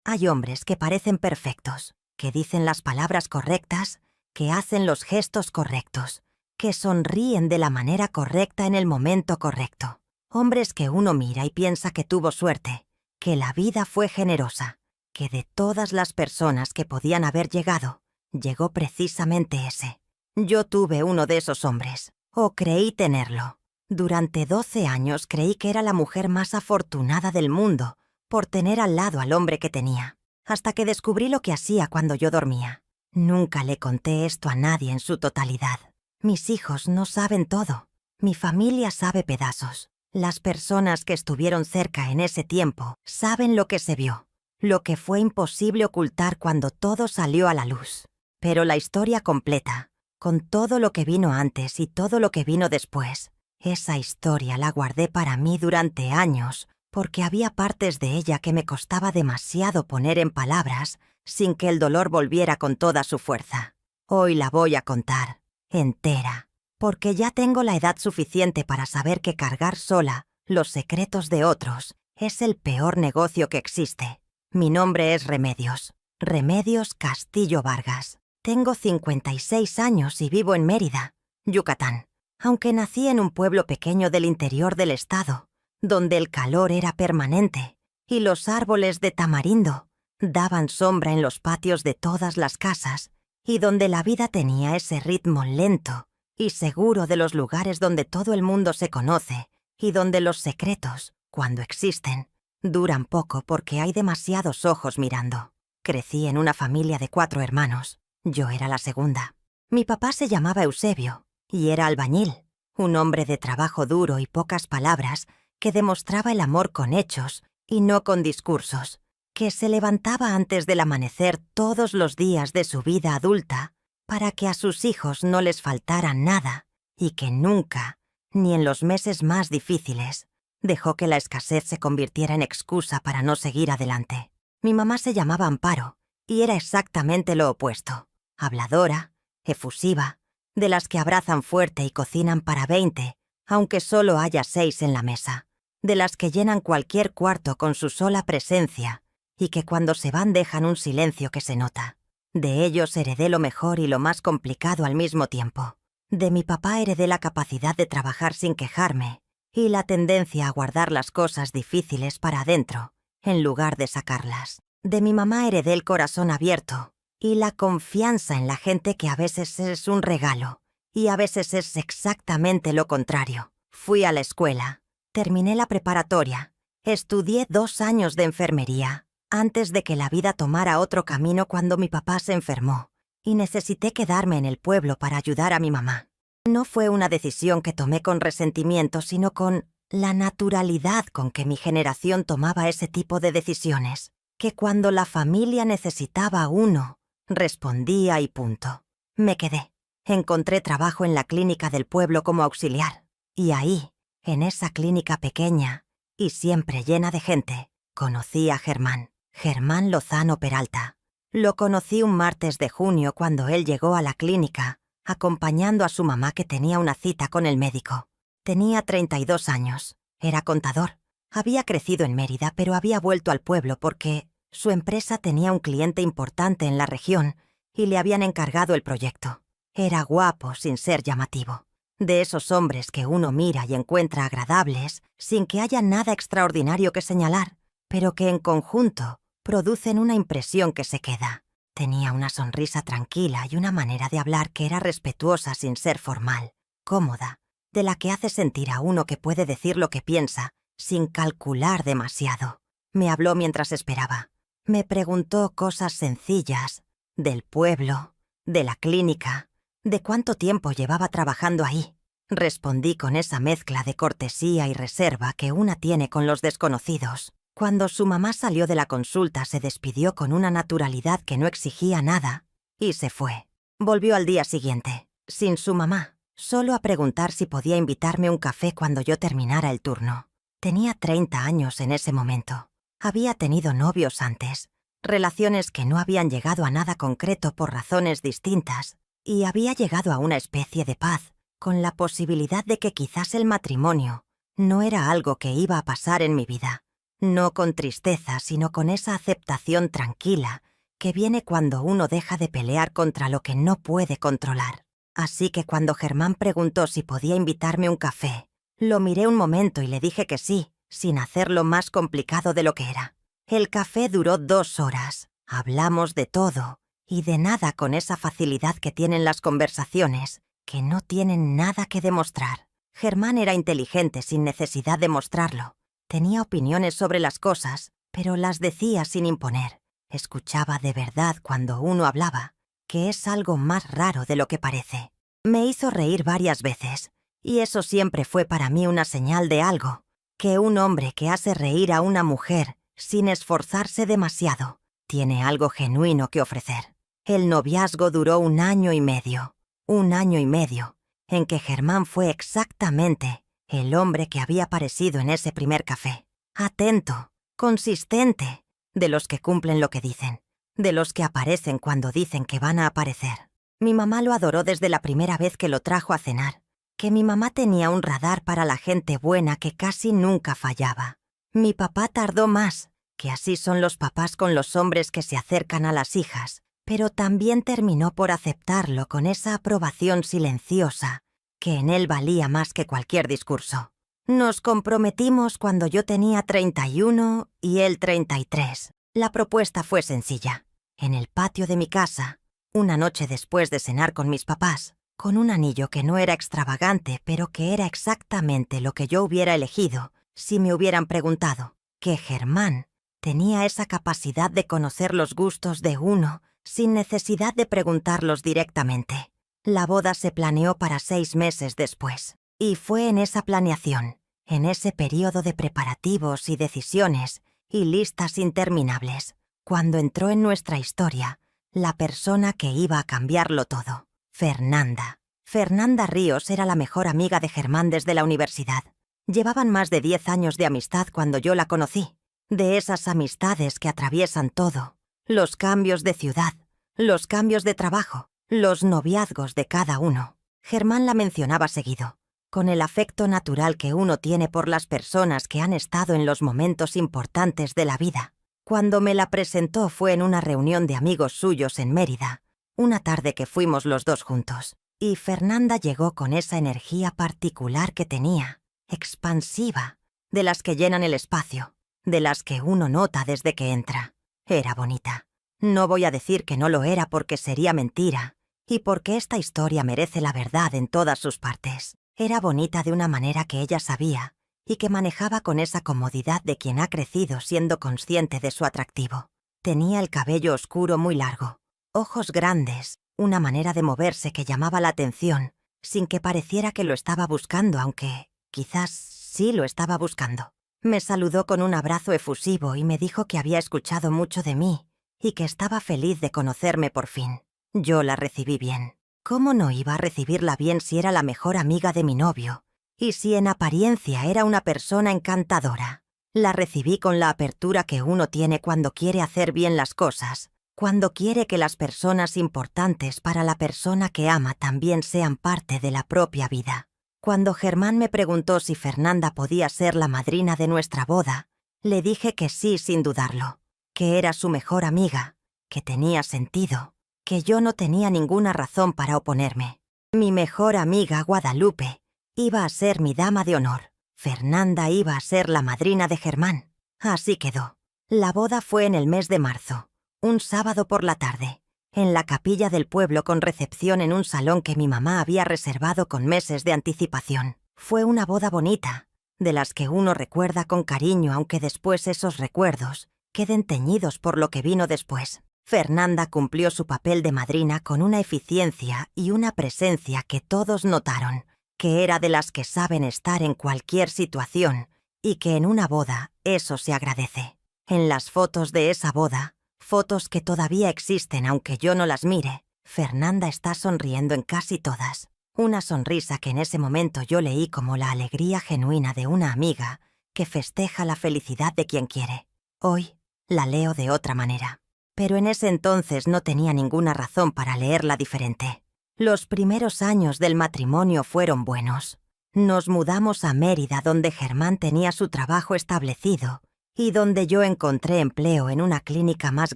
Hay hombres que parecen perfectos, que dicen las palabras correctas, que hacen los gestos correctos, que sonríen de la manera correcta en el momento correcto. Hombres que uno mira y piensa que tuvo suerte, que la vida fue generosa, que de todas las personas que podían haber llegado, llegó precisamente ese. Yo tuve uno de esos hombres, o creí tenerlo. Durante 12 años creí que era la mujer más afortunada del mundo por tener al lado al hombre que tenía, hasta que descubrí lo que hacía cuando yo dormía. Nunca le conté esto a nadie en su totalidad. Mis hijos no saben todo. Mi familia sabe pedazos. Las personas que estuvieron cerca en ese tiempo saben lo que se vio, lo que fue imposible ocultar cuando todo salió a la luz. Pero la historia completa, con todo lo que vino antes y todo lo que vino después, esa historia la guardé para mí durante años, porque había partes de ella que me costaba demasiado poner en palabras sin que el dolor volviera con toda su fuerza. Hoy la voy a contar, entera, porque ya tengo la edad suficiente para saber que cargar sola los secretos de otros es el peor negocio que existe. Mi nombre es Remedios, Remedios Castillo Vargas. Tengo 56 años y vivo en Mérida, Yucatán, aunque nací en un pueblo pequeño del interior del estado, donde el calor era permanente y los árboles de tamarindo daban sombra en los patios de todas las casas y donde la vida tenía ese ritmo lento y seguro de los lugares donde todo el mundo se conoce y donde los secretos, cuando existen, duran poco porque hay demasiados ojos mirando. Crecí en una familia de 4 hermanos. Yo era la segunda. Mi papá se llamaba Eusebio y era albañil, un hombre de trabajo duro y pocas palabras que demostraba el amor con hechos y no con discursos, que se levantaba antes del amanecer todos los días de su vida adulta para que a sus hijos no les faltara nada y que nunca, ni en los meses más difíciles, dejó que la escasez se convirtiera en excusa para no seguir adelante. Mi mamá se llamaba Amparo y era exactamente lo opuesto, habladora, efusiva, de las que abrazan fuerte y cocinan para 20, aunque solo haya 6 en la mesa, de las que llenan cualquier cuarto con su sola presencia y que cuando se van dejan un silencio que se nota. De ellos heredé lo mejor y lo más complicado al mismo tiempo. De mi papá heredé la capacidad de trabajar sin quejarme y la tendencia a guardar las cosas difíciles para adentro, en lugar de sacarlas. De mi mamá heredé el corazón abierto y la confianza en la gente que a veces es un regalo y a veces es exactamente lo contrario. Fui a la escuela, terminé la preparatoria, estudié 2 años de enfermería antes de que la vida tomara otro camino cuando mi papá se enfermó y necesité quedarme en el pueblo para ayudar a mi mamá. No fue una decisión que tomé con resentimiento, sino con la naturalidad con que mi generación tomaba ese tipo de decisiones, que cuando la familia necesitaba a uno, respondía y punto. Me quedé. Encontré trabajo en la clínica del pueblo como auxiliar, y ahí, en esa clínica pequeña y siempre llena de gente, conocí a Germán Lozano Peralta. Lo conocí un martes de junio cuando él llegó a la clínica, acompañando a su mamá que tenía una cita con el médico. Tenía 32 años, era contador. Había crecido en Mérida, pero había vuelto al pueblo porque su empresa tenía un cliente importante en la región y le habían encargado el proyecto. Era guapo sin ser llamativo. De esos hombres que uno mira y encuentra agradables sin que haya nada extraordinario que señalar, pero que en conjunto producen una impresión que se queda. Tenía una sonrisa tranquila y una manera de hablar que era respetuosa sin ser formal, cómoda, de la que hace sentir a uno que puede decir lo que piensa sin calcular demasiado. Me habló mientras esperaba. Me preguntó cosas sencillas, del pueblo, de la clínica, de cuánto tiempo llevaba trabajando ahí. Respondí con esa mezcla de cortesía y reserva que una tiene con los desconocidos. Cuando su mamá salió de la consulta se despidió con una naturalidad que no exigía nada y se fue. Volvió al día siguiente, sin su mamá, solo a preguntar si podía invitarme un café cuando yo terminara el turno. Tenía 30 años en ese momento. Había tenido novios antes, relaciones que no habían llegado a nada concreto por razones distintas, y había llegado a una especie de paz, con la posibilidad de que quizás el matrimonio no era algo que iba a pasar en mi vida. No con tristeza, sino con esa aceptación tranquila que viene cuando uno deja de pelear contra lo que no puede controlar. Así que cuando Germán preguntó si podía invitarme un café, lo miré un momento y le dije que sí, sin hacerlo más complicado de lo que era. El café duró 2 horas. Hablamos de todo y de nada con esa facilidad que tienen las conversaciones, que no tienen nada que demostrar. Germán era inteligente sin necesidad de mostrarlo. Tenía opiniones sobre las cosas, pero las decía sin imponer. Escuchaba de verdad cuando uno hablaba, que es algo más raro de lo que parece. Me hizo reír varias veces, y eso siempre fue para mí una señal de algo, que un hombre que hace reír a una mujer sin esforzarse demasiado, tiene algo genuino que ofrecer. El noviazgo duró 1 año y medio, 1 año y medio, en que Germán fue exactamente el hombre que había aparecido en ese primer café. Atento, consistente, de los que cumplen lo que dicen, de los que aparecen cuando dicen que van a aparecer. Mi mamá lo adoró desde la primera vez que lo trajo a cenar, que mi mamá tenía un radar para la gente buena que casi nunca fallaba. Mi papá tardó más, que así son los papás con los hombres que se acercan a las hijas, pero también terminó por aceptarlo con esa aprobación silenciosa, que en él valía más que cualquier discurso. Nos comprometimos cuando yo tenía 31 y él 33. La propuesta fue sencilla. En el patio de mi casa, una noche después de cenar con mis papás, con un anillo que no era extravagante, pero que era exactamente lo que yo hubiera elegido si me hubieran preguntado, que Germán tenía esa capacidad de conocer los gustos de uno sin necesidad de preguntarlos directamente. La boda se planeó para 6 meses después, y fue en esa planeación, en ese periodo de preparativos y decisiones y listas interminables, cuando entró en nuestra historia la persona que iba a cambiarlo todo, Fernanda. Fernanda Ríos era la mejor amiga de Germán desde la universidad. Llevaban más de 10 años de amistad cuando yo la conocí, de esas amistades que atraviesan todo, los cambios de ciudad, los cambios de trabajo, los noviazgos de cada uno. Germán la mencionaba seguido, con el afecto natural que uno tiene por las personas que han estado en los momentos importantes de la vida. Cuando me la presentó fue en una reunión de amigos suyos en Mérida, una tarde que fuimos los dos juntos, y Fernanda llegó con esa energía particular que tenía, expansiva, de las que llenan el espacio, de las que uno nota desde que entra. Era bonita. No voy a decir que no lo era porque sería mentira, y porque esta historia merece la verdad en todas sus partes. Era bonita de una manera que ella sabía, y que manejaba con esa comodidad de quien ha crecido siendo consciente de su atractivo. Tenía el cabello oscuro muy largo, ojos grandes, una manera de moverse que llamaba la atención, sin que pareciera que lo estaba buscando, aunque quizás sí lo estaba buscando. Me saludó con un abrazo efusivo y me dijo que había escuchado mucho de mí y que estaba feliz de conocerme por fin. Yo la recibí bien. ¿Cómo no iba a recibirla bien si era la mejor amiga de mi novio? Y si en apariencia era una persona encantadora. La recibí con la apertura que uno tiene cuando quiere hacer bien las cosas, cuando quiere que las personas importantes para la persona que ama también sean parte de la propia vida. Cuando Germán me preguntó si Fernanda podía ser la madrina de nuestra boda, le dije que sí sin dudarlo, que era su mejor amiga, que tenía sentido, que yo no tenía ninguna razón para oponerme. Mi mejor amiga, Guadalupe, iba a ser mi dama de honor. Fernanda iba a ser la madrina de Germán. Así quedó. La boda fue en el mes de marzo, un sábado por la tarde, en la capilla del pueblo con recepción en un salón que mi mamá había reservado con meses de anticipación. Fue una boda bonita, de las que uno recuerda con cariño aunque después esos recuerdos queden teñidos por lo que vino después. Fernanda cumplió su papel de madrina con una eficiencia y una presencia que todos notaron, que era de las que saben estar en cualquier situación y que en una boda eso se agradece. En las fotos de esa boda, fotos que todavía existen aunque yo no las mire, Fernanda está sonriendo en casi todas. Una sonrisa que en ese momento yo leí como la alegría genuina de una amiga que festeja la felicidad de quien quiere. Hoy la leo de otra manera. Pero en ese entonces no tenía ninguna razón para leerla diferente. Los primeros años del matrimonio fueron buenos. Nos mudamos a Mérida donde Germán tenía su trabajo establecido y donde yo encontré empleo en una clínica más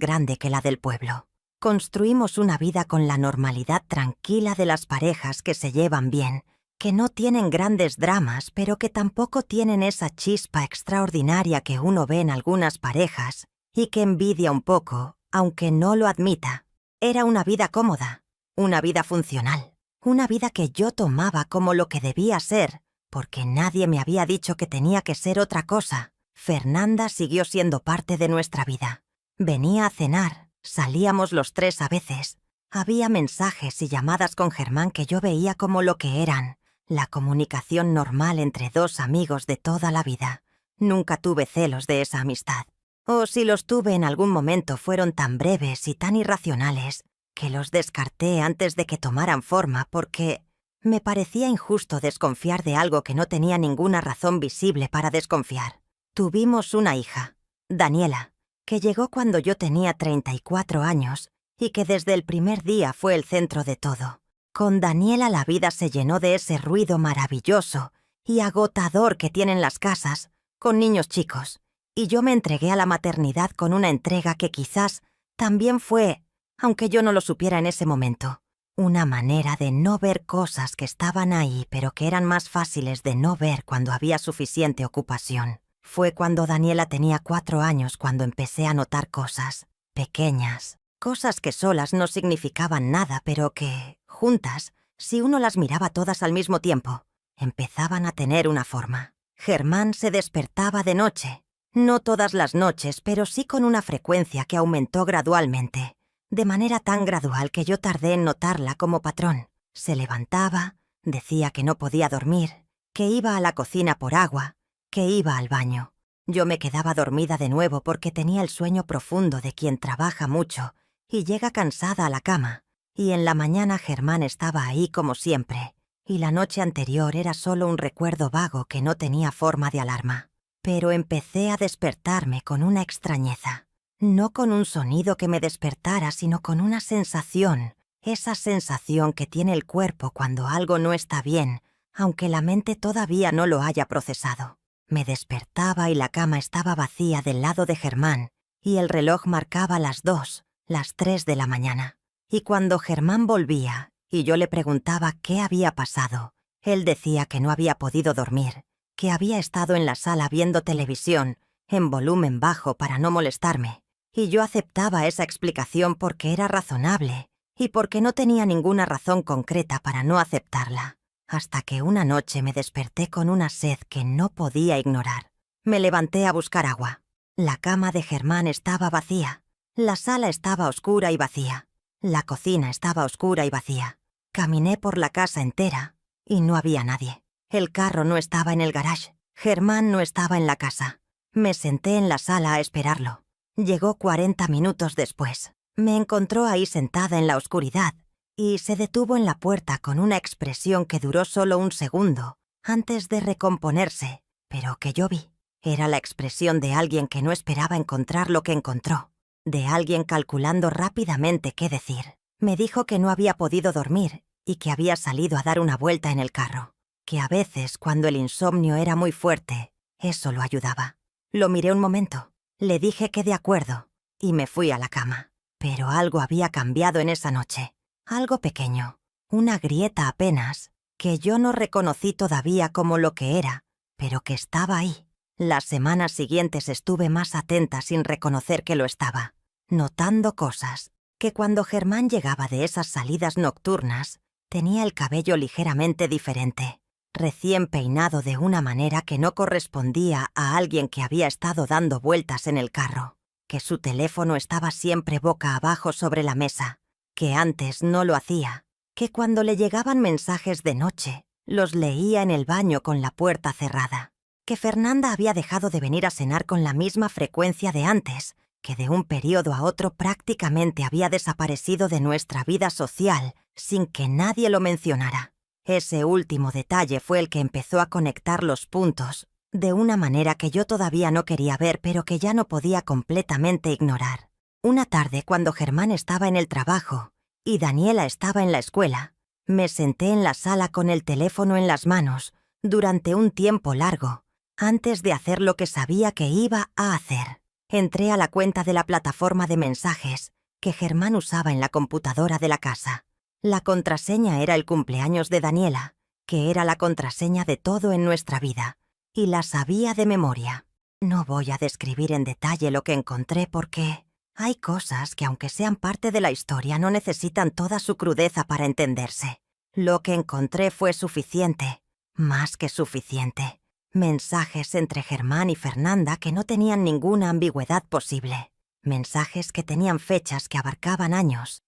grande que la del pueblo. Construimos una vida con la normalidad tranquila de las parejas que se llevan bien, que no tienen grandes dramas, pero que tampoco tienen esa chispa extraordinaria que uno ve en algunas parejas y que envidia un poco, aunque no lo admita. Era una vida cómoda, una vida funcional, una vida que yo tomaba como lo que debía ser, porque nadie me había dicho que tenía que ser otra cosa. Fernanda siguió siendo parte de nuestra vida. Venía a cenar, salíamos los tres a veces. Había mensajes y llamadas con Germán que yo veía como lo que eran, la comunicación normal entre dos amigos de toda la vida. Nunca tuve celos de esa amistad. O si los tuve en algún momento fueron tan breves y tan irracionales que los descarté antes de que tomaran forma porque me parecía injusto desconfiar de algo que no tenía ninguna razón visible para desconfiar. Tuvimos una hija, Daniela, que llegó cuando yo tenía 34 años y que desde el primer día fue el centro de todo. Con Daniela la vida se llenó de ese ruido maravilloso y agotador que tienen las casas con niños chicos, y yo me entregué a la maternidad con una entrega que quizás también fue, aunque yo no lo supiera en ese momento, una manera de no ver cosas que estaban ahí pero que eran más fáciles de no ver cuando había suficiente ocupación. Fue cuando Daniela tenía 4 años cuando empecé a notar cosas, pequeñas, cosas que solas no significaban nada, pero que, juntas, si uno las miraba todas al mismo tiempo, empezaban a tener una forma. Germán se despertaba de noche, no todas las noches, pero sí con una frecuencia que aumentó gradualmente, de manera tan gradual que yo tardé en notarla como patrón. Se levantaba, decía que no podía dormir, que iba a la cocina por agua, que iba al baño. Yo me quedaba dormida de nuevo porque tenía el sueño profundo de quien trabaja mucho y llega cansada a la cama, y en la mañana Germán estaba ahí como siempre, y la noche anterior era solo un recuerdo vago que no tenía forma de alarma. Pero empecé a despertarme con una extrañeza, no con un sonido que me despertara, sino con una sensación, esa sensación que tiene el cuerpo cuando algo no está bien, aunque la mente todavía no lo haya procesado. Me despertaba y la cama estaba vacía del lado de Germán, y el reloj marcaba las 2, las 3 de la mañana. Y cuando Germán volvía, y yo le preguntaba qué había pasado, él decía que no había podido dormir, que había estado en la sala viendo televisión, en volumen bajo para no molestarme, y yo aceptaba esa explicación porque era razonable, y porque no tenía ninguna razón concreta para no aceptarla. Hasta que una noche me desperté con una sed que no podía ignorar. Me levanté a buscar agua. La cama de Germán estaba vacía. La sala estaba oscura y vacía. La cocina estaba oscura y vacía. Caminé por la casa entera y no había nadie. El carro no estaba en el garage. Germán no estaba en la casa. Me senté en la sala a esperarlo. Llegó 40 minutos después. Me encontró ahí sentada en la oscuridad, y se detuvo en la puerta con una expresión que duró solo un segundo, antes de recomponerse, pero que yo vi. Era la expresión de alguien que no esperaba encontrar lo que encontró, de alguien calculando rápidamente qué decir. Me dijo que no había podido dormir y que había salido a dar una vuelta en el carro, que a veces, cuando el insomnio era muy fuerte, eso lo ayudaba. Lo miré un momento, le dije que de acuerdo, y me fui a la cama. Pero algo había cambiado en esa noche. Algo pequeño, una grieta apenas, que yo no reconocí todavía como lo que era, pero que estaba ahí. Las semanas siguientes estuve más atenta sin reconocer que lo estaba, notando cosas, que cuando Germán llegaba de esas salidas nocturnas, tenía el cabello ligeramente diferente, recién peinado de una manera que no correspondía a alguien que había estado dando vueltas en el carro, que su teléfono estaba siempre boca abajo sobre la mesa, que antes no lo hacía, que cuando le llegaban mensajes de noche, los leía en el baño con la puerta cerrada, que Fernanda había dejado de venir a cenar con la misma frecuencia de antes, que de un periodo a otro prácticamente había desaparecido de nuestra vida social sin que nadie lo mencionara. Ese último detalle fue el que empezó a conectar los puntos, de una manera que yo todavía no quería ver pero que ya no podía completamente ignorar. Una tarde, cuando Germán estaba en el trabajo y Daniela estaba en la escuela, me senté en la sala con el teléfono en las manos durante un tiempo largo, antes de hacer lo que sabía que iba a hacer. Entré a la cuenta de la plataforma de mensajes que Germán usaba en la computadora de la casa. La contraseña era el cumpleaños de Daniela, que era la contraseña de todo en nuestra vida, y la sabía de memoria. No voy a describir en detalle lo que encontré porque hay cosas que, aunque sean parte de la historia, no necesitan toda su crudeza para entenderse. Lo que encontré fue suficiente, más que suficiente. Mensajes entre Germán y Fernanda que no tenían ninguna ambigüedad posible. Mensajes que tenían fechas que abarcaban años,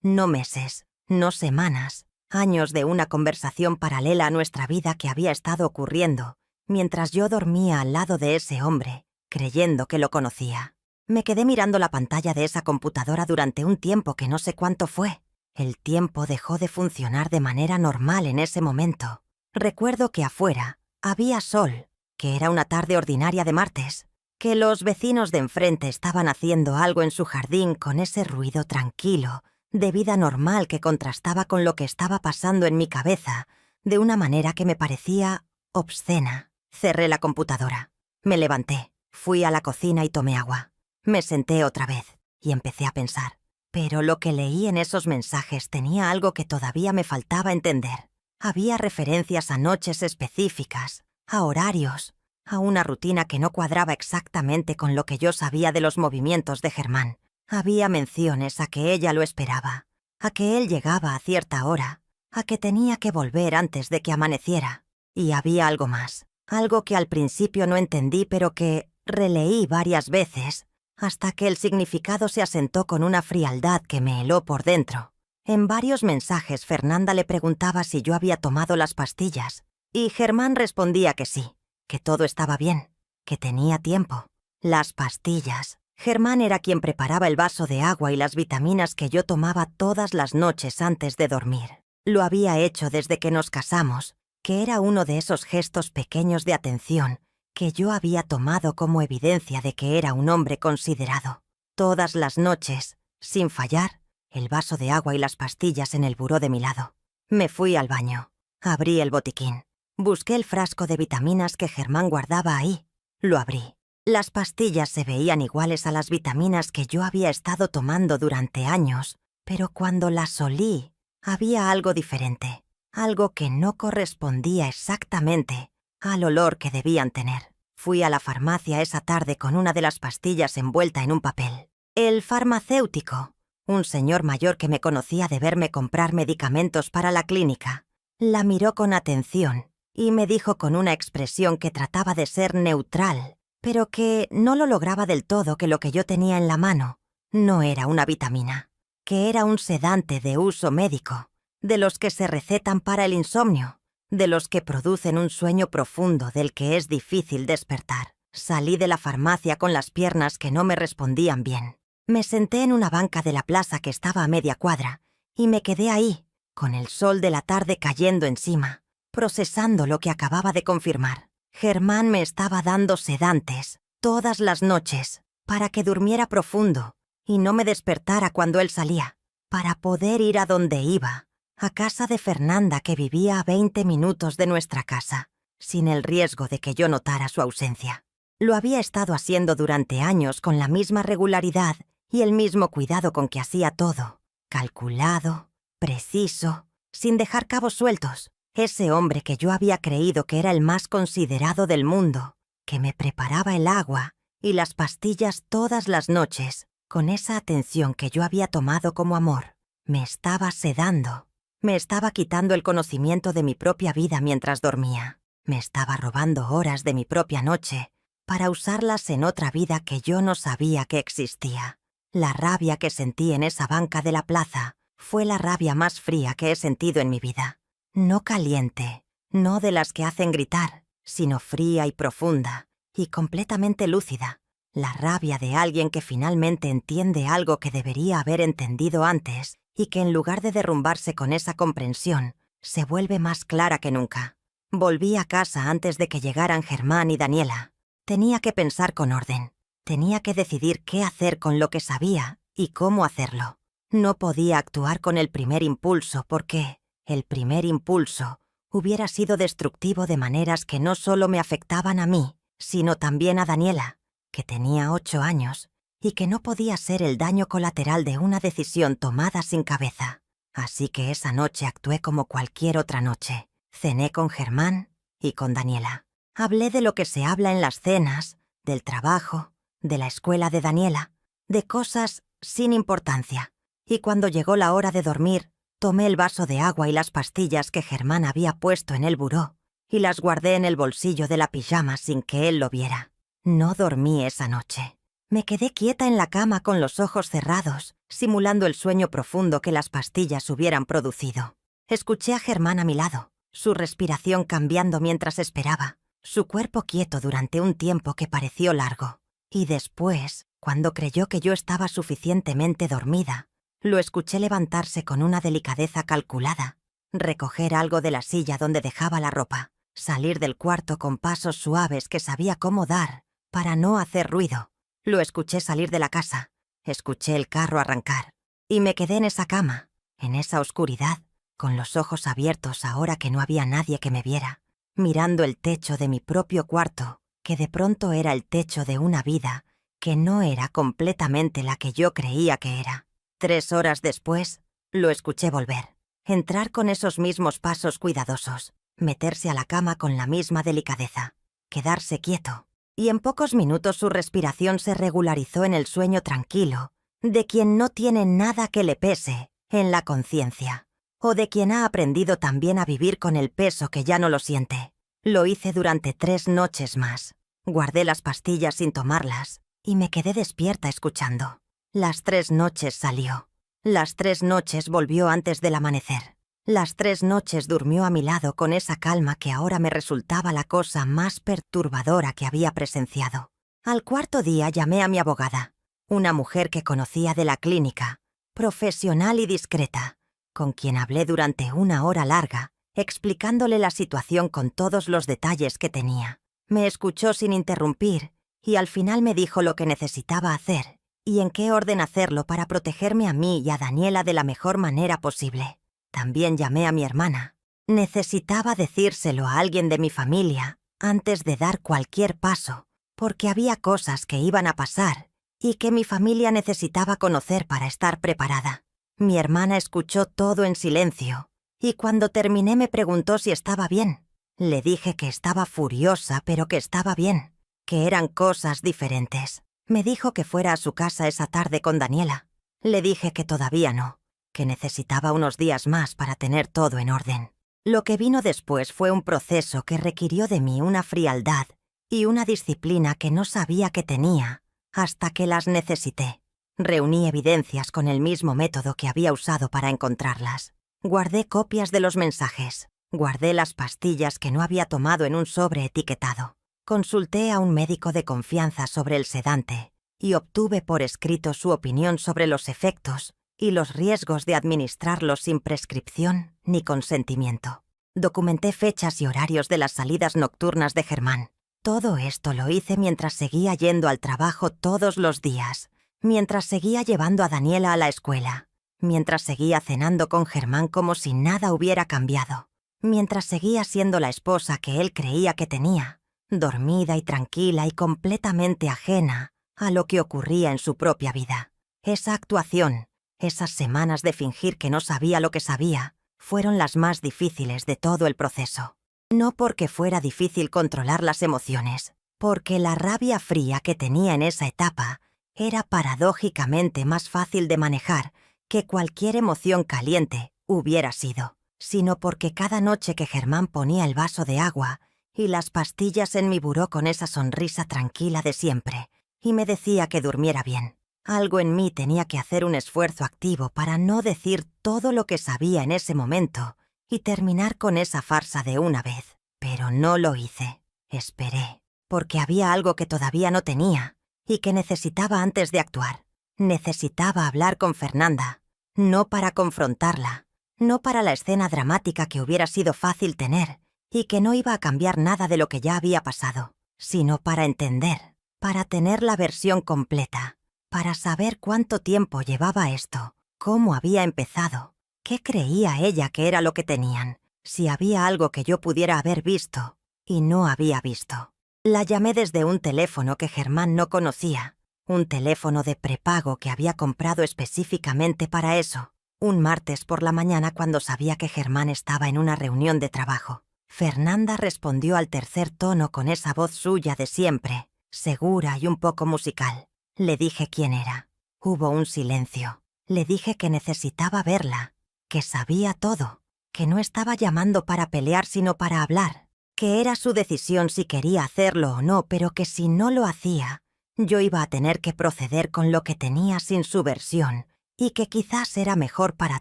no meses, no semanas, años de una conversación paralela a nuestra vida que había estado ocurriendo mientras yo dormía al lado de ese hombre, creyendo que lo conocía. Me quedé mirando la pantalla de esa computadora durante un tiempo que no sé cuánto fue. El tiempo dejó de funcionar de manera normal en ese momento. Recuerdo que afuera había sol, que era una tarde ordinaria de martes, que los vecinos de enfrente estaban haciendo algo en su jardín con ese ruido tranquilo, de vida normal que contrastaba con lo que estaba pasando en mi cabeza, de una manera que me parecía obscena. Cerré la computadora. Me levanté, fui a la cocina y tomé agua. Me senté otra vez y empecé a pensar. Pero lo que leí en esos mensajes tenía algo que todavía me faltaba entender. Había referencias a noches específicas, a horarios, a una rutina que no cuadraba exactamente con lo que yo sabía de los movimientos de Germán. Había menciones a que ella lo esperaba, a que él llegaba a cierta hora, a que tenía que volver antes de que amaneciera. Y había algo más, algo que al principio no entendí pero que releí varias veces, hasta que el significado se asentó con una frialdad que me heló por dentro. En varios mensajes Fernanda le preguntaba si yo había tomado las pastillas, y Germán respondía que sí, que todo estaba bien, que tenía tiempo. Las pastillas. Germán era quien preparaba el vaso de agua y las vitaminas que yo tomaba todas las noches antes de dormir. Lo había hecho desde que nos casamos, que era uno de esos gestos pequeños de atención que yo había tomado como evidencia de que era un hombre considerado. Todas las noches, sin fallar, el vaso de agua y las pastillas en el buró de mi lado. Me fui al baño. Abrí el botiquín. Busqué el frasco de vitaminas que Germán guardaba ahí. Lo abrí. Las pastillas se veían iguales a las vitaminas que yo había estado tomando durante años, pero cuando las olí, había algo diferente, algo que no correspondía exactamente al olor que debían tener. Fui a la farmacia esa tarde con una de las pastillas envuelta en un papel. El farmacéutico, un señor mayor que me conocía de verme comprar medicamentos para la clínica, la miró con atención y me dijo con una expresión que trataba de ser neutral, pero que no lo lograba del todo, que lo que yo tenía en la mano no era una vitamina, que era un sedante de uso médico, de los que se recetan para el insomnio, de los que producen un sueño profundo del que es difícil despertar. Salí de la farmacia con las piernas que no me respondían bien. Me senté en una banca de la plaza que estaba a media cuadra y me quedé ahí, con el sol de la tarde cayendo encima, procesando lo que acababa de confirmar. Germán me estaba dando sedantes todas las noches para que durmiera profundo y no me despertara cuando él salía, para poder ir a donde iba, a casa de Fernanda, que vivía a 20 minutos de nuestra casa, sin el riesgo de que yo notara su ausencia. Lo había estado haciendo durante años con la misma regularidad y el mismo cuidado con que hacía todo, calculado, preciso, sin dejar cabos sueltos. Ese hombre que yo había creído que era el más considerado del mundo, que me preparaba el agua y las pastillas todas las noches, con esa atención que yo había tomado como amor, me estaba sedando, me estaba quitando el conocimiento de mi propia vida mientras dormía, me estaba robando horas de mi propia noche para usarlas en otra vida que yo no sabía que existía. La rabia que sentí en esa banca de la plaza fue la rabia más fría que he sentido en mi vida. No caliente, no de las que hacen gritar, sino fría y profunda, y completamente lúcida. La rabia de alguien que finalmente entiende algo que debería haber entendido antes y que en lugar de derrumbarse con esa comprensión, se vuelve más clara que nunca. Volví a casa antes de que llegaran Germán y Daniela. Tenía que pensar con orden. Tenía que decidir qué hacer con lo que sabía y cómo hacerlo. No podía actuar con el primer impulso porque el primer impulso hubiera sido destructivo de maneras que no solo me afectaban a mí, sino también a Daniela, que tenía 8 años, y que no podía ser el daño colateral de una decisión tomada sin cabeza. Así que esa noche actué como cualquier otra noche. Cené con Germán y con Daniela. Hablé de lo que se habla en las cenas, del trabajo, de la escuela de Daniela, de cosas sin importancia. Y cuando llegó la hora de dormir, tomé el vaso de agua y las pastillas que Germán había puesto en el buró y las guardé en el bolsillo de la pijama sin que él lo viera. No dormí esa noche. Me quedé quieta en la cama con los ojos cerrados, simulando el sueño profundo que las pastillas hubieran producido. Escuché a Germán a mi lado, su respiración cambiando mientras esperaba, su cuerpo quieto durante un tiempo que pareció largo. Y después, cuando creyó que yo estaba suficientemente dormida, lo escuché levantarse con una delicadeza calculada, recoger algo de la silla donde dejaba la ropa, salir del cuarto con pasos suaves que sabía cómo dar para no hacer ruido. Lo escuché salir de la casa, escuché el carro arrancar, y me quedé en esa cama, en esa oscuridad, con los ojos abiertos ahora que no había nadie que me viera, mirando el techo de mi propio cuarto, que de pronto era el techo de una vida que no era completamente la que yo creía que era. 3 horas después, lo escuché volver, entrar con esos mismos pasos cuidadosos, meterse a la cama con la misma delicadeza, quedarse quieto, y en pocos minutos su respiración se regularizó en el sueño tranquilo de quien no tiene nada que le pese en la conciencia, o de quien ha aprendido también a vivir con el peso que ya no lo siente. Lo hice durante 3 noches más. Guardé las pastillas sin tomarlas y me quedé despierta escuchando. Las 3 noches salió. Las 3 noches volvió antes del amanecer. Las 3 noches durmió a mi lado con esa calma que ahora me resultaba la cosa más perturbadora que había presenciado. Al 4.º día llamé a mi abogada, una mujer que conocía de la clínica, profesional y discreta, con quien hablé durante 1 hora larga, explicándole la situación con todos los detalles que tenía. Me escuchó sin interrumpir y al final me dijo lo que necesitaba hacer y en qué orden hacerlo para protegerme a mí y a Daniela de la mejor manera posible. También llamé a mi hermana. Necesitaba decírselo a alguien de mi familia antes de dar cualquier paso, porque había cosas que iban a pasar y que mi familia necesitaba conocer para estar preparada. Mi hermana escuchó todo en silencio y cuando terminé me preguntó si estaba bien. Le dije que estaba furiosa, pero que estaba bien, que eran cosas diferentes. Me dijo que fuera a su casa esa tarde con Daniela. Le dije que todavía no, que necesitaba unos días más para tener todo en orden. Lo que vino después fue un proceso que requirió de mí una frialdad y una disciplina que no sabía que tenía hasta que las necesité. Reuní evidencias con el mismo método que había usado para encontrarlas. Guardé copias de los mensajes. Guardé las pastillas que no había tomado en un sobre etiquetado. Consulté a un médico de confianza sobre el sedante y obtuve por escrito su opinión sobre los efectos y los riesgos de administrarlos sin prescripción ni consentimiento. Documenté fechas y horarios de las salidas nocturnas de Germán. Todo esto lo hice mientras seguía yendo al trabajo todos los días, mientras seguía llevando a Daniela a la escuela, mientras seguía cenando con Germán como si nada hubiera cambiado, mientras seguía siendo la esposa que él creía que tenía, dormida y tranquila y completamente ajena a lo que ocurría en su propia vida. Esa actuación, esas semanas de fingir que no sabía lo que sabía, fueron las más difíciles de todo el proceso. No porque fuera difícil controlar las emociones, porque la rabia fría que tenía en esa etapa era paradójicamente más fácil de manejar que cualquier emoción caliente hubiera sido, sino porque cada noche que Germán ponía el vaso de agua y las pastillas en mi buró con esa sonrisa tranquila de siempre, y me decía que durmiera bien, algo en mí tenía que hacer un esfuerzo activo para no decir todo lo que sabía en ese momento y terminar con esa farsa de una vez. Pero no lo hice. Esperé, porque había algo que todavía no tenía y que necesitaba antes de actuar. Necesitaba hablar con Fernanda, no para confrontarla, no para la escena dramática que hubiera sido fácil tener y que no iba a cambiar nada de lo que ya había pasado, sino para entender, para tener la versión completa, para saber cuánto tiempo llevaba esto, cómo había empezado, qué creía ella que era lo que tenían, si había algo que yo pudiera haber visto y no había visto. La llamé desde un teléfono que Germán no conocía, un teléfono de prepago que había comprado específicamente para eso, un martes por la mañana cuando sabía que Germán estaba en una reunión de trabajo. Fernanda respondió al tercer tono con esa voz suya de siempre, segura y un poco musical. Le dije quién era. Hubo un silencio. Le dije que necesitaba verla, que sabía todo, que no estaba llamando para pelear sino para hablar, que era su decisión si quería hacerlo o no, pero que si no lo hacía, yo iba a tener que proceder con lo que tenía sin su versión, y que quizás era mejor para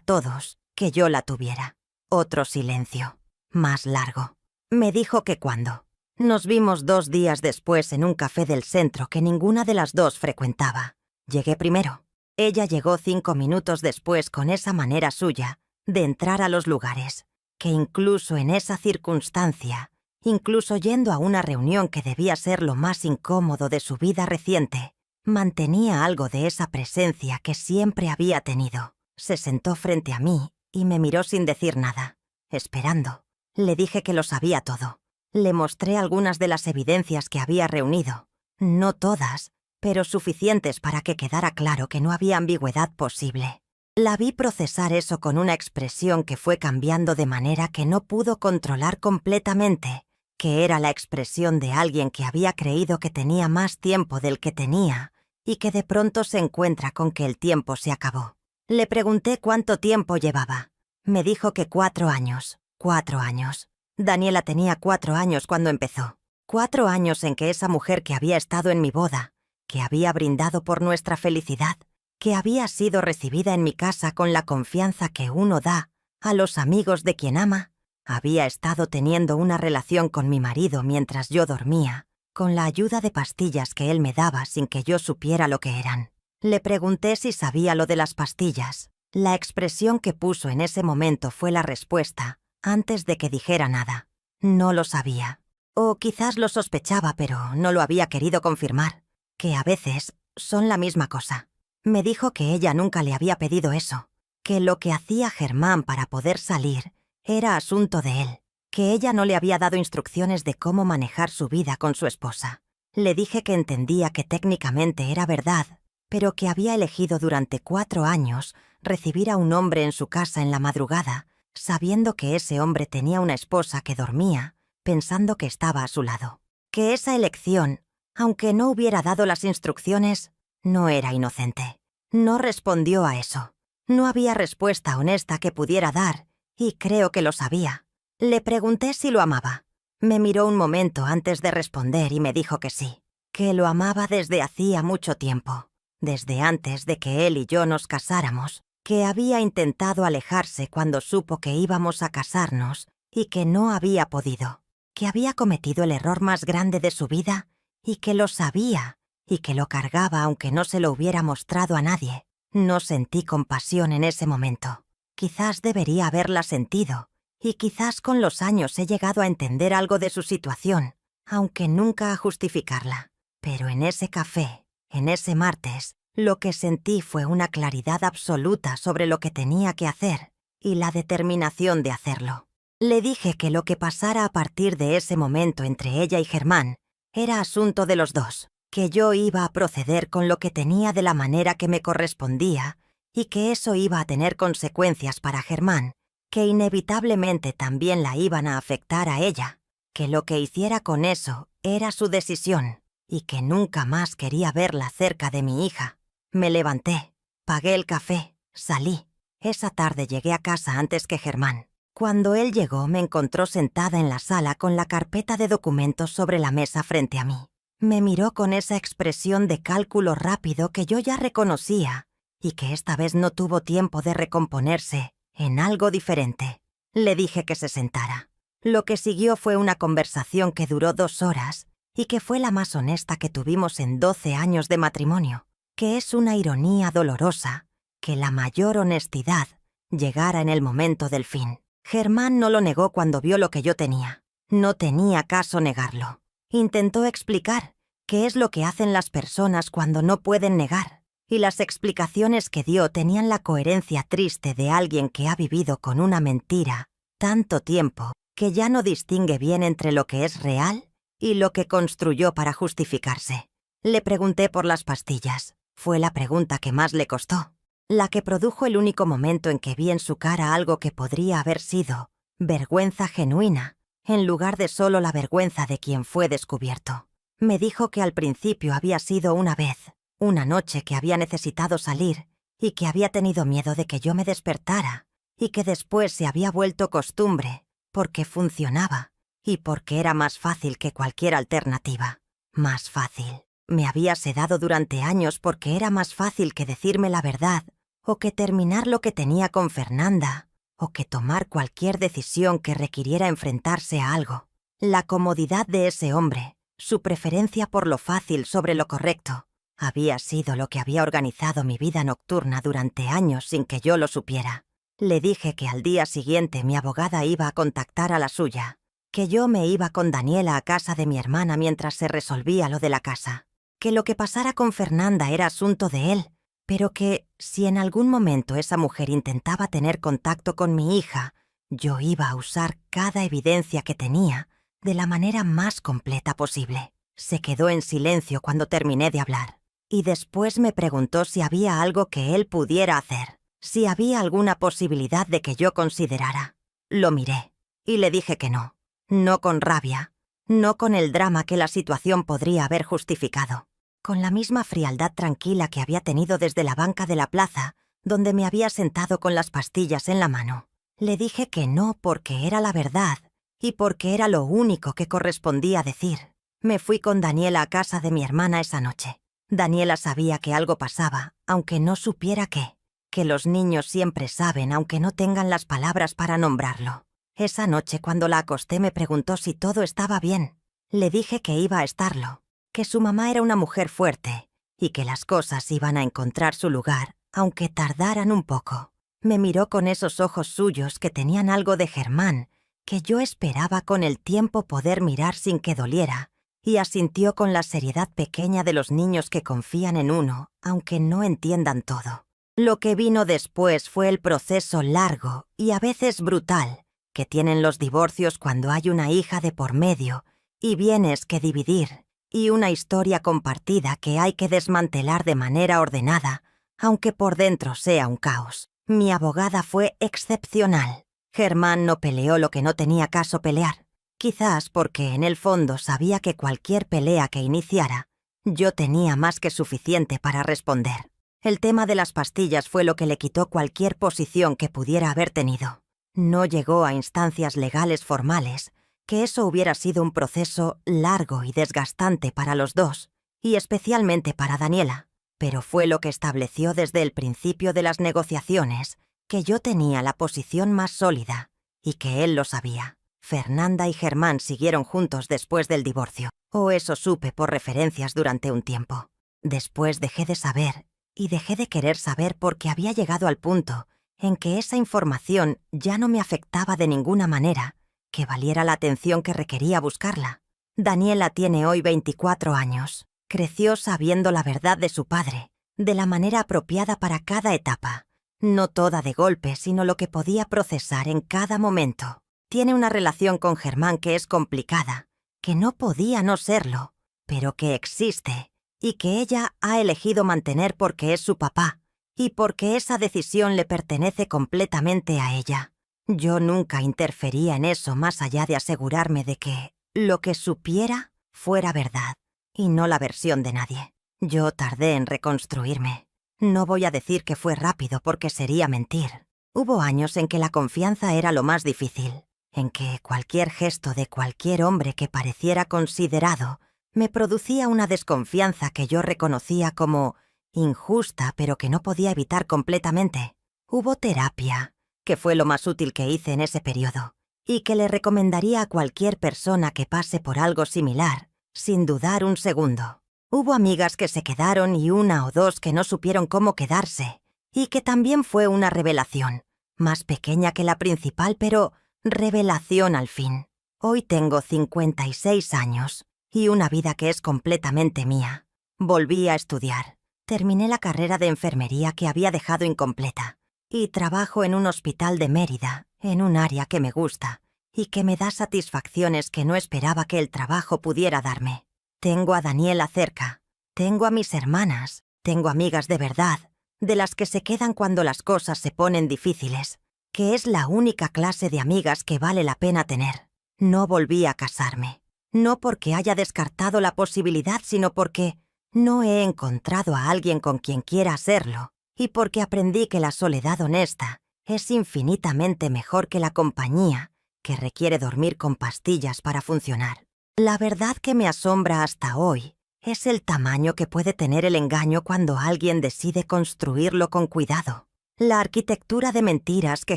todos que yo la tuviera. Otro silencio, más largo. Me dijo que cuándo. Nos vimos 2 días después en un café del centro que ninguna de las dos frecuentaba. Llegué primero. Ella llegó 5 minutos después con esa manera suya de entrar a los lugares, que incluso en esa circunstancia, incluso yendo a una reunión que debía ser lo más incómodo de su vida reciente, mantenía algo de esa presencia que siempre había tenido. Se sentó frente a mí y me miró sin decir nada, esperando. Le dije que lo sabía todo. Le mostré algunas de las evidencias que había reunido. No todas, pero suficientes para que quedara claro que no había ambigüedad posible. La vi procesar eso con una expresión que fue cambiando de manera que no pudo controlar completamente, que era la expresión de alguien que había creído que tenía más tiempo del que tenía y que de pronto se encuentra con que el tiempo se acabó. Le pregunté cuánto tiempo llevaba. Me dijo que 4 años. 4 años. Daniela tenía 4 años cuando empezó. 4 años en que esa mujer que había estado en mi boda, que había brindado por nuestra felicidad, que había sido recibida en mi casa con la confianza que uno da a los amigos de quien ama, había estado teniendo una relación con mi marido mientras yo dormía, con la ayuda de pastillas que él me daba sin que yo supiera lo que eran. Le pregunté si sabía lo de las pastillas. La expresión que puso en ese momento fue la respuesta, antes de que dijera nada. No lo sabía. O quizás lo sospechaba, pero no lo había querido confirmar. Que a veces son la misma cosa. Me dijo que ella nunca le había pedido eso, que lo que hacía Germán para poder salir era asunto de él, que ella no le había dado instrucciones de cómo manejar su vida con su esposa. Le dije que entendía que técnicamente era verdad, pero que había elegido durante 4 años recibir a un hombre en su casa en la madrugada, sabiendo que ese hombre tenía una esposa que dormía, pensando que estaba a su lado. Que esa elección, aunque no hubiera dado las instrucciones, no era inocente. No respondió a eso. No había respuesta honesta que pudiera dar, y creo que lo sabía. Le pregunté si lo amaba. Me miró un momento antes de responder y me dijo que sí, que lo amaba desde hacía mucho tiempo, desde antes de que él y yo nos casáramos, que había intentado alejarse cuando supo que íbamos a casarnos y que no había podido, que había cometido el error más grande de su vida y que lo sabía y que lo cargaba aunque no se lo hubiera mostrado a nadie. No sentí compasión en ese momento. Quizás debería haberla sentido, y quizás con los años he llegado a entender algo de su situación, aunque nunca a justificarla. Pero en ese café, en ese martes, lo que sentí fue una claridad absoluta sobre lo que tenía que hacer y la determinación de hacerlo. Le dije que lo que pasara a partir de ese momento entre ella y Germán era asunto de los dos, que yo iba a proceder con lo que tenía de la manera que me correspondía y que eso iba a tener consecuencias para Germán, que inevitablemente también la iban a afectar a ella, que lo que hiciera con eso era su decisión y que nunca más quería verla cerca de mi hija. Me levanté, pagué el café, salí. Esa tarde llegué a casa antes que Germán. Cuando él llegó me encontró sentada en la sala con la carpeta de documentos sobre la mesa frente a mí. Me miró con esa expresión de cálculo rápido que yo ya reconocía y que esta vez no tuvo tiempo de recomponerse en algo diferente. Le dije que se sentara. Lo que siguió fue una conversación que duró 2 horas y que fue la más honesta que tuvimos en 12 años de matrimonio, que es una ironía dolorosa que la mayor honestidad llegara en el momento del fin. Germán no lo negó cuando vio lo que yo tenía. No tenía caso negarlo. Intentó explicar qué es lo que hacen las personas cuando no pueden negar, y las explicaciones que dio tenían la coherencia triste de alguien que ha vivido con una mentira tanto tiempo, que ya no distingue bien entre lo que es real y lo que construyó para justificarse. Le pregunté por las pastillas. Fue la pregunta que más le costó, la que produjo el único momento en que vi en su cara algo que podría haber sido vergüenza genuina, en lugar de solo la vergüenza de quien fue descubierto. Me dijo que al principio había sido una vez, una noche que había necesitado salir y que había tenido miedo de que yo me despertara, y que después se había vuelto costumbre, porque funcionaba y porque era más fácil que cualquier alternativa. Más fácil. Me había sedado durante años porque era más fácil que decirme la verdad, o que terminar lo que tenía con Fernanda, o que tomar cualquier decisión que requiriera enfrentarse a algo. La comodidad de ese hombre, su preferencia por lo fácil sobre lo correcto, había sido lo que había organizado mi vida nocturna durante años sin que yo lo supiera. Le dije que al día siguiente mi abogada iba a contactar a la suya, que yo me iba con Daniela a casa de mi hermana mientras se resolvía lo de la casa, que lo que pasara con Fernanda era asunto de él, pero que, si en algún momento esa mujer intentaba tener contacto con mi hija, yo iba a usar cada evidencia que tenía de la manera más completa posible. Se quedó en silencio cuando terminé de hablar, y después me preguntó si había algo que él pudiera hacer, si había alguna posibilidad de que yo considerara. Lo miré, y le dije que no. No con rabia, no con el drama que la situación podría haber justificado. Con la misma frialdad tranquila que había tenido desde la banca de la plaza, donde me había sentado con las pastillas en la mano. Le dije que no porque era la verdad y porque era lo único que correspondía decir. Me fui con Daniela a casa de mi hermana esa noche. Daniela sabía que algo pasaba, aunque no supiera qué. Que los niños siempre saben, aunque no tengan las palabras para nombrarlo. Esa noche, cuando la acosté, me preguntó si todo estaba bien. Le dije que iba a estarlo, que su mamá era una mujer fuerte y que las cosas iban a encontrar su lugar, aunque tardaran un poco. Me miró con esos ojos suyos que tenían algo de Germán, que yo esperaba con el tiempo poder mirar sin que doliera, y asintió con la seriedad pequeña de los niños que confían en uno, aunque no entiendan todo. Lo que vino después fue el proceso largo y a veces brutal que tienen los divorcios cuando hay una hija de por medio y bienes que dividir, y una historia compartida que hay que desmantelar de manera ordenada, aunque por dentro sea un caos. Mi abogada fue excepcional. Germán no peleó lo que no tenía caso pelear, quizás porque en el fondo sabía que cualquier pelea que iniciara, yo tenía más que suficiente para responder. El tema de las pastillas fue lo que le quitó cualquier posición que pudiera haber tenido. No llegó a instancias legales formales, que eso hubiera sido un proceso largo y desgastante para los dos, y especialmente para Daniela, pero fue lo que estableció desde el principio de las negociaciones que yo tenía la posición más sólida, y que él lo sabía. Fernanda y Germán siguieron juntos después del divorcio, o eso supe por referencias durante un tiempo. Después dejé de saber, y dejé de querer saber porque había llegado al punto en que esa información ya no me afectaba de ninguna manera que valiera la atención que requería buscarla. Daniela tiene hoy 24 años. Creció sabiendo la verdad de su padre, de la manera apropiada para cada etapa. No toda de golpe, sino lo que podía procesar en cada momento. Tiene una relación con Germán que es complicada, que no podía no serlo, pero que existe y que ella ha elegido mantener porque es su papá y porque esa decisión le pertenece completamente a ella. Yo nunca interfería en eso más allá de asegurarme de que lo que supiera fuera verdad y no la versión de nadie. Yo tardé en reconstruirme. No voy a decir que fue rápido porque sería mentir. Hubo años en que la confianza era lo más difícil, en que cualquier gesto de cualquier hombre que pareciera considerado me producía una desconfianza que yo reconocía como injusta, pero que no podía evitar completamente. Hubo terapia, que fue lo más útil que hice en ese periodo, y que le recomendaría a cualquier persona que pase por algo similar, sin dudar un segundo. Hubo amigas que se quedaron y una o dos que no supieron cómo quedarse, y que también fue una revelación, más pequeña que la principal, pero revelación al fin. Hoy tengo 56 años, y una vida que es completamente mía. Volví a estudiar. Terminé la carrera de enfermería que había dejado incompleta. Y trabajo en un hospital de Mérida, en un área que me gusta y que me da satisfacciones que no esperaba que el trabajo pudiera darme. Tengo a Daniela cerca, tengo a mis hermanas, tengo amigas de verdad, de las que se quedan cuando las cosas se ponen difíciles, que es la única clase de amigas que vale la pena tener. No volví a casarme, no porque haya descartado la posibilidad, sino porque no he encontrado a alguien con quien quiera hacerlo, y porque aprendí que la soledad honesta es infinitamente mejor que la compañía, que requiere dormir con pastillas para funcionar. La verdad que me asombra hasta hoy es el tamaño que puede tener el engaño cuando alguien decide construirlo con cuidado. La arquitectura de mentiras que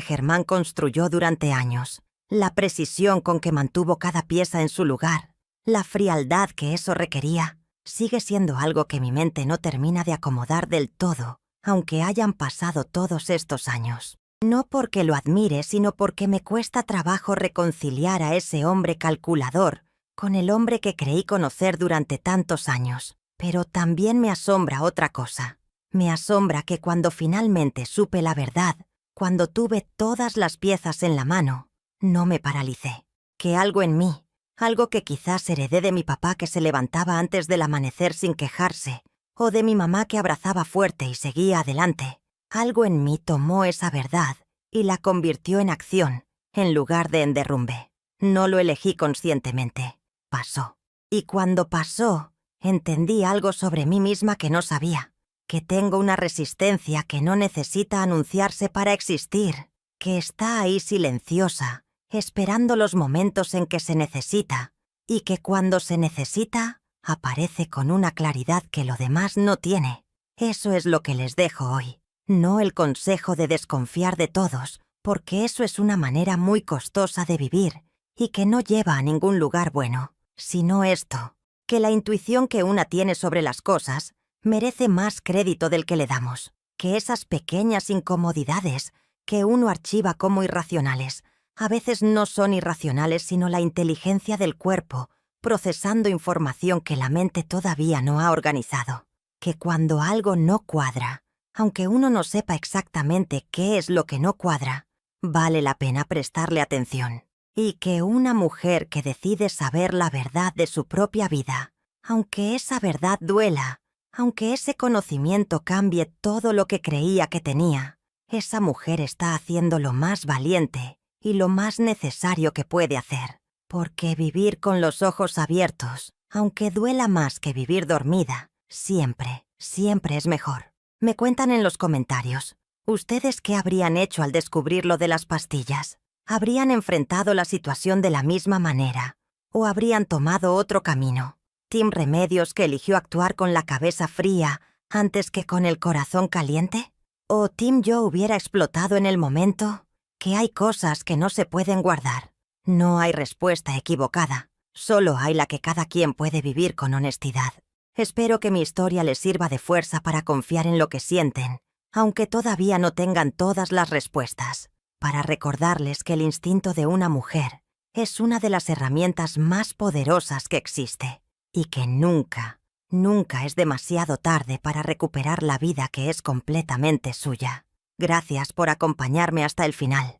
Germán construyó durante años, la precisión con que mantuvo cada pieza en su lugar, la frialdad que eso requería, sigue siendo algo que mi mente no termina de acomodar del todo, aunque hayan pasado todos estos años. No porque lo admire, sino porque me cuesta trabajo reconciliar a ese hombre calculador con el hombre que creí conocer durante tantos años. Pero también me asombra otra cosa. Me asombra que cuando finalmente supe la verdad, cuando tuve todas las piezas en la mano, no me paralicé. Que algo en mí, algo que quizás heredé de mi papá que se levantaba antes del amanecer sin quejarse, o de mi mamá que abrazaba fuerte y seguía adelante, algo en mí tomó esa verdad y la convirtió en acción, en lugar de en derrumbe. No lo elegí conscientemente. Pasó. Y cuando pasó, entendí algo sobre mí misma que no sabía. Que tengo una resistencia que no necesita anunciarse para existir, que está ahí silenciosa, esperando los momentos en que se necesita, y que cuando se necesita, aparece con una claridad que lo demás no tiene. Eso es lo que les dejo hoy. No el consejo de desconfiar de todos, porque eso es una manera muy costosa de vivir y que no lleva a ningún lugar bueno, sino esto, que la intuición que una tiene sobre las cosas merece más crédito del que le damos, que esas pequeñas incomodidades que uno archiva como irracionales, a veces no son irracionales sino la inteligencia del cuerpo, procesando información que la mente todavía no ha organizado, que cuando algo no cuadra, aunque uno no sepa exactamente qué es lo que no cuadra, vale la pena prestarle atención. Y que una mujer que decide saber la verdad de su propia vida, aunque esa verdad duela, aunque ese conocimiento cambie todo lo que creía que tenía, esa mujer está haciendo lo más valiente y lo más necesario que puede hacer. Porque vivir con los ojos abiertos, aunque duela más que vivir dormida, siempre, siempre es mejor. Me cuentan en los comentarios, ¿ustedes qué habrían hecho al descubrir lo de las pastillas? ¿Habrían enfrentado la situación de la misma manera? ¿O habrían tomado otro camino? ¿Team Remedios que eligió actuar con la cabeza fría antes que con el corazón caliente? ¿O Team Yo hubiera explotado en el momento? Que hay cosas que no se pueden guardar. No hay respuesta equivocada, solo hay la que cada quien puede vivir con honestidad. Espero que mi historia les sirva de fuerza para confiar en lo que sienten, aunque todavía no tengan todas las respuestas, para recordarles que el instinto de una mujer es una de las herramientas más poderosas que existe, y que nunca, nunca es demasiado tarde para recuperar la vida que es completamente suya. Gracias por acompañarme hasta el final.